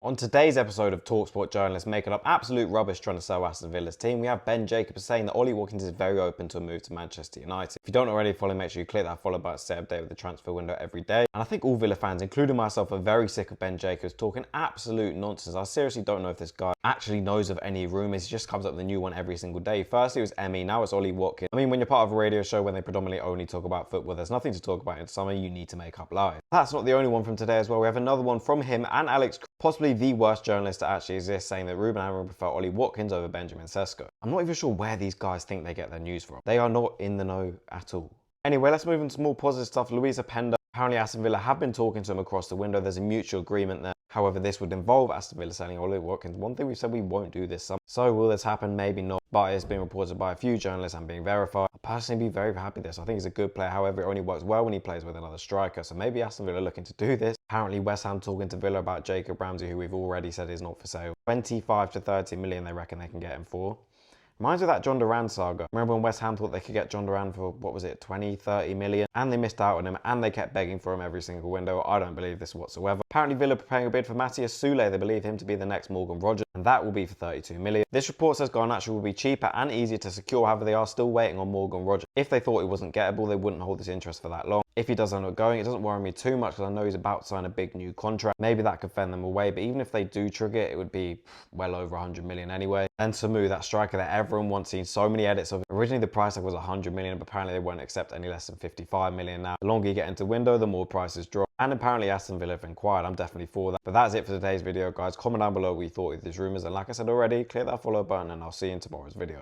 On today's episode of TalkSport, journalists making up absolute rubbish trying to sell Aston Villa's team, we have Ben Jacobs saying that Ollie Watkins is very open to a move to Manchester United. If you don't already follow, make sure you click that follow button to stay updated with the transfer window every day. And I think all Villa fans, including myself, are very sick of Ben Jacobs talking absolute nonsense. I seriously don't know if this guy actually knows of any rumours. He just comes up with a new one every single day. First it was Emmy, now it's Ollie Watkins. I mean, when you're part of a radio show when they predominantly only talk about football, there's nothing to talk about in summer, you need to make up lies. That's not the only one from today as well. We have another one from him and Alex, possibly the worst journalist to actually exist, saying that Ruben Amorim prefer Ollie Watkins over Benjamin Sesko. I'm not even sure where these guys think they get their news from. They are not in the know at all. Anyway, let's move on to more positive stuff. Louisa Pendo. Apparently Aston Villa have been talking to him across the window. There's a mutual agreement there. However, this would involve Aston Villa selling Ollie Watkins. One thing we've said we won't do this summer. So will this happen? Maybe not. But it's been reported by a few journalists and being verified. I'll personally be very happy with this. I think he's a good player. However, it only works well when he plays with another striker. So maybe Aston Villa are looking to do this. Apparently West Ham talking to Villa about Jacob Ramsey, who we've already said is not for sale. 25 to 30 million they reckon they can get him for. Reminds me of that John Duran saga. Remember when West Ham thought they could get John Duran for, what was it, 20, 30 million? And they missed out on him, and they kept begging for him every single window. I don't believe this whatsoever. Apparently Villa preparing a bid for Matthias Soule. They believe him to be the next Morgan Rogers, and that will be for 32 million. This report says Garnacho will be cheaper and easier to secure. However, they are still waiting on Morgan Rogers. If they thought he wasn't gettable, they wouldn't hold this interest for that long. If he does end up going, it doesn't worry me too much because I know he's about to sign a big new contract. Maybe that could fend them away, but even if they do trigger it, it would be well over 100 million anyway. And Samu, that striker that everyone wants, seen so many edits of. Originally the price tag was 100 million, but apparently they won't accept any less than 55 million now. The longer you get into window, the more prices drop. And apparently Aston Villa have inquired. I'm definitely for that. But that's it for today's video, guys. Comment down below what you thought of these rumours. And like I said already, click that follow button and I'll see you in tomorrow's video.